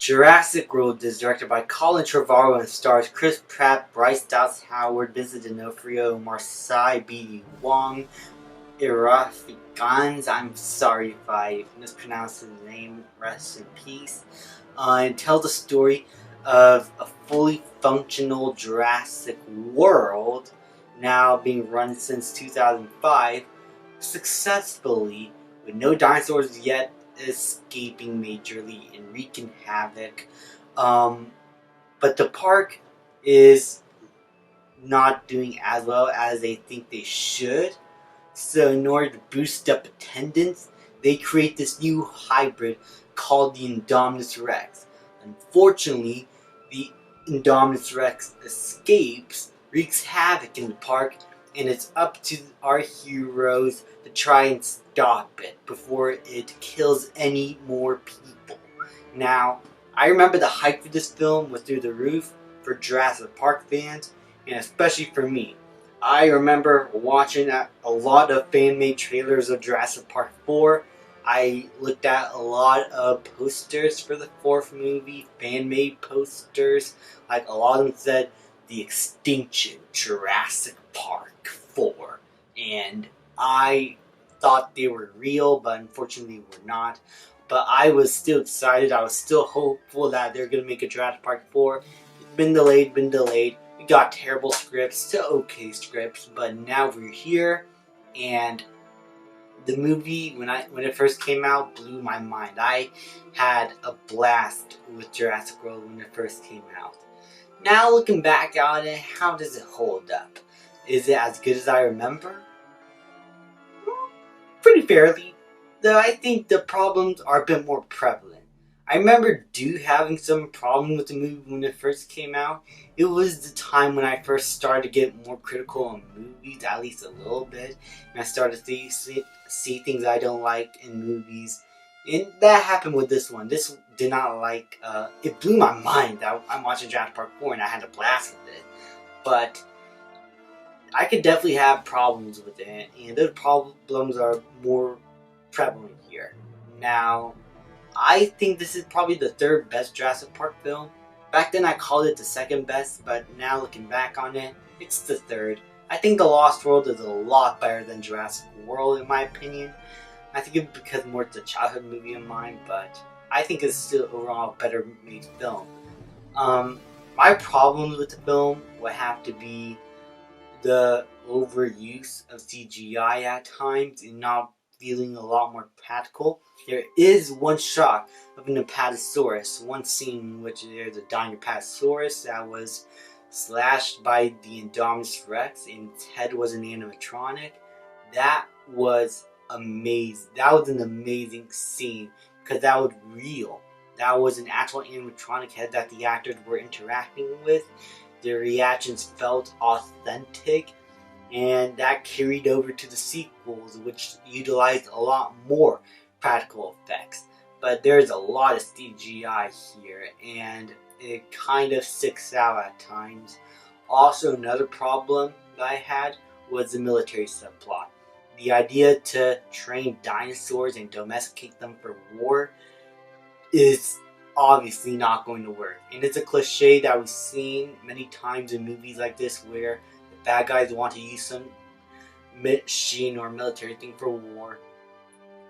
Jurassic World is directed by Colin Trevorrow and stars Chris Pratt, Bryce Dallas Howard, Vincent D'Onofrio, Marseille B.D. Wong, Irafi Gans. I'm sorry if I mispronounced his name. Rest in peace. And tell the story of a fully functional Jurassic World, now being run since 2005, successfully, with no dinosaurs yet escaping majorly and wreaking havoc. But the park is not doing as well as they think they should. So in order to boost up attendance, they create this new hybrid called the Indominus Rex. Unfortunately, the Indominus Rex escapes, wreaks havoc in the park, and it's up to our heroes to try and stop it before it kills any more people. Now, I remember the hype for this film was through the roof for Jurassic Park fans, and especially for me. I remember watching a lot of fan-made trailers of Jurassic Park 4. I looked at a lot of posters for the fourth movie, fan-made posters. Like, a lot of them said, The Extinction, Jurassic Park 4. And I thought they were real, but unfortunately were not. But I was still excited. I was still hopeful that they're going to make a Jurassic Park 4. It's been delayed. We got terrible scripts to okay scripts, but now we're here, and the movie, when it first came out, blew my mind. I had a blast with Jurassic World when it first came out. Now looking back on it, how does it hold up? Is it as good as I remember? Pretty fairly, though I think the problems are a bit more prevalent. I remember having some problem with the movie when it first came out. It was the time when I first started to get more critical on movies, at least a little bit. And I started to see things I don't like in movies. And that happened with this one. This did not like, it blew my mind. I'm watching Jurassic Park 4 and I had a blast with it. But I could definitely have problems with it. And those problems are more prevalent here. Now, I think this is probably the third best Jurassic Park film. Back then I called it the second best, but now looking back on it, it's the third. I think The Lost World is a lot better than Jurassic World in my opinion. I think it's because more it's a childhood movie of mine, but I think it's still overall a better made film. My problems with the film would have to be the overuse of CGI at times and not feeling a lot more practical. There is one shot of an Apatosaurus, one scene in which there's a dying Apatosaurus that was slashed by the Indominus Rex and its head was an animatronic. That was amazing. That was an amazing scene because that was real. That was an actual animatronic head that the actors were interacting with. Their reactions felt authentic, and that carried over to the sequels, which utilized a lot more practical effects. But there's a lot of CGI here, and it kind of sticks out at times. Also, another problem that I had was the military subplot. The idea to train dinosaurs and domesticate them for war is obviously not going to work. And it's a cliche that we've seen many times in movies like this where the bad guys want to use some machine or military thing for war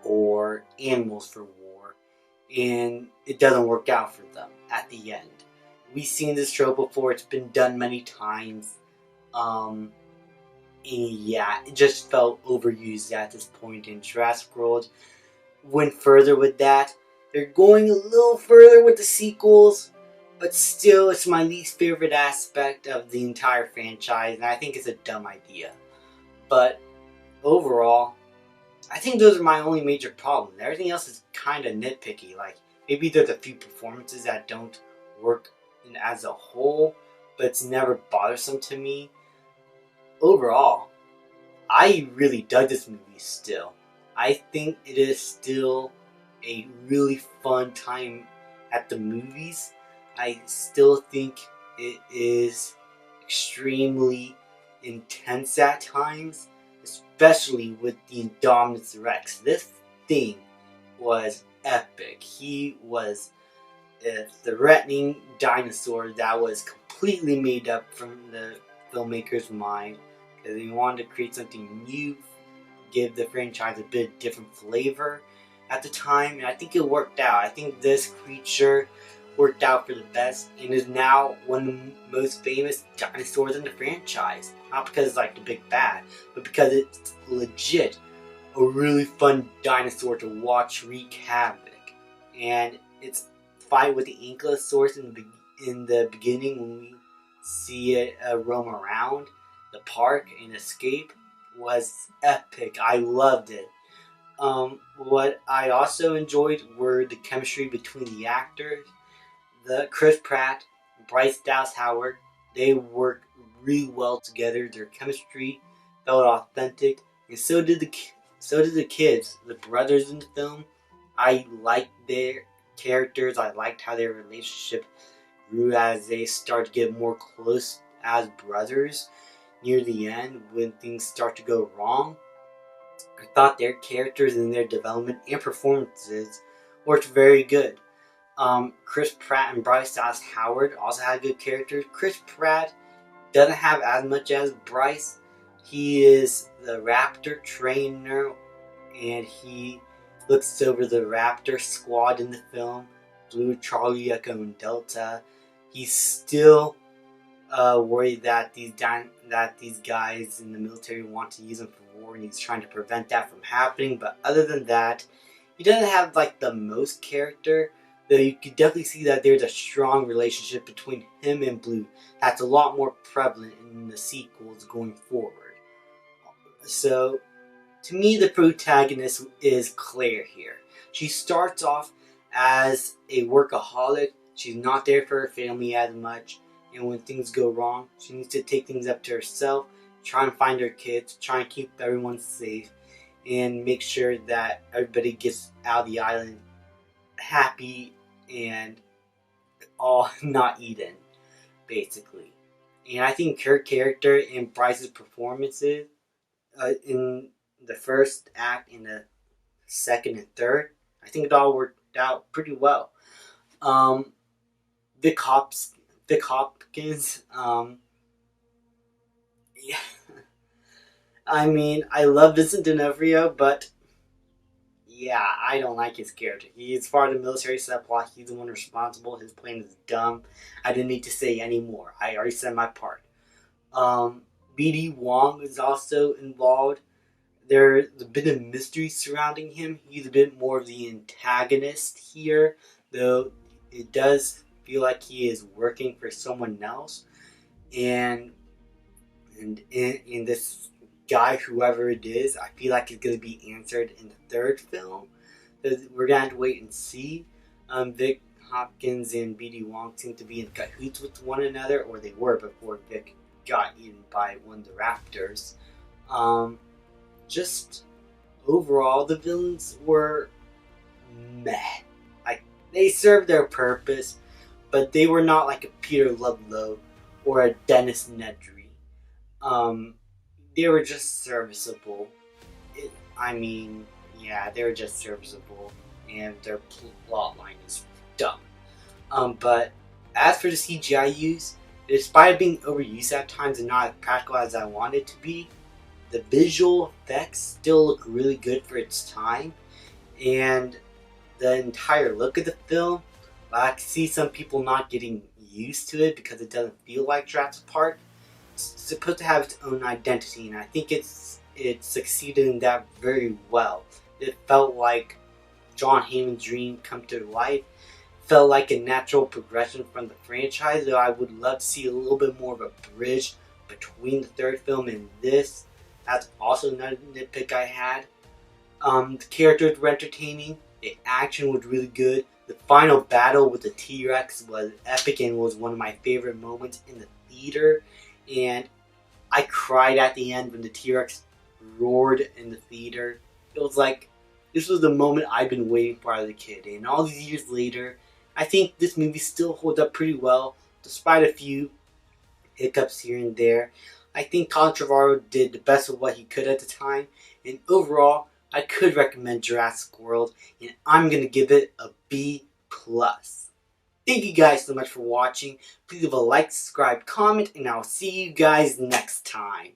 or animals for war, and it doesn't work out for them at the end. We've seen this trope before. It's been done many times. And yeah, it just felt overused at this point in Jurassic World. Went further with that. They're going a little further with the sequels, but still it's my least favorite aspect of the entire franchise, and I think it's a dumb idea. But overall, I think those are my only major problems. Everything else is kind of nitpicky. Like, maybe there's a few performances that don't work as a whole, but it's never bothersome to me. Overall, I really dug this movie still. I think it is still a really fun time at the movies. I still think it is extremely intense at times, especially with the Indominus Rex. This thing was epic. He was a threatening dinosaur that was completely made up from the filmmaker's mind because they wanted to create something new, give the franchise a bit different flavor at the time, and I think it worked out. I think this creature worked out for the best and is now one of the most famous dinosaurs in the franchise. Not because it's like the big bad, but because it's legit a really fun dinosaur to watch wreak havoc. And its fight with the Ankylosaurus in the beginning, when we see it roam around the park and escape, was epic. I loved it. What I also enjoyed were the chemistry between the actors. The Chris Pratt, Bryce Dallas Howard, they worked really well together. Their chemistry felt authentic, and so did the kids, the brothers in the film. I liked their characters. I liked how their relationship grew as they start to get more close as brothers near the end when things start to go wrong. I thought their characters and their development and performances worked very good. Chris Pratt and Bryce Dallas Howard also had good characters. Chris Pratt doesn't have as much as Bryce. He is the raptor trainer, and he looks over the raptor squad in the film. Blue, Charlie, Echo, and Delta. He's still worried that these guys in the military want to use him for war, and he's trying to prevent that from happening. But other than that, he doesn't have like the most character. Though you could definitely see that there's a strong relationship between him and Blue. That's a lot more prevalent in the sequels going forward. So, to me, the protagonist is Claire here. She starts off as a workaholic. She's not there for her family as much. And when things go wrong, she needs to take things up to herself, try and find her kids, try and keep everyone safe, and make sure that everybody gets out of the island happy and all not eaten, basically. And I think her character and Bryce's performances in the first act, in the second and third, I think it all worked out pretty well. Um, Vic Hopkins, yeah. I mean, I love Vincent D'Onofrio, but yeah, I don't like his character. He's part of the military subplot. He's the one responsible. His plan is dumb. I didn't need to say any more. I already said my part. BD Wong is also involved. There's a bit of mystery surrounding him. He's a bit more of the antagonist here, though it does feel like he is working for someone else. And in this guy, whoever it is, I feel like it's going to be answered in the third film. We're going to have to wait and see. Vic Hopkins and BD Wong seem to be in cahoots with one another, or they were before Vic got eaten by one of the raptors. Just overall, the villains were meh. Like, they served their purpose, but they were not like a Peter Ludlow or a Dennis Nedry. They were just serviceable. They were just serviceable, and their plot line is dumb. But as for the CGI use, despite being overused at times and not as practical as I wanted it to be, the visual effects still look really good for its time, and the entire look of the film, I can see some people not getting used to it because it doesn't feel like Jurassic Park. It's supposed to have its own identity, and I think it succeeded in that very well. It felt like John Heyman's dream come to life. Felt like a natural progression from the franchise, though I would love to see a little bit more of a bridge between the third film and this. That's also another nitpick I had. The characters were entertaining. The action was really good. The final battle with the T-Rex was epic and was one of my favorite moments in the theater. And I cried at the end when the T-Rex roared in the theater. It was like, this was the moment I've been waiting for as a kid. And all these years later, I think this movie still holds up pretty well, despite a few hiccups here and there. I think Colin Trevorrow did the best of what he could at the time. And overall, I could recommend Jurassic World, and I'm going to give it a B+. Thank you guys so much for watching. Please leave a like, subscribe, comment, and I'll see you guys next time.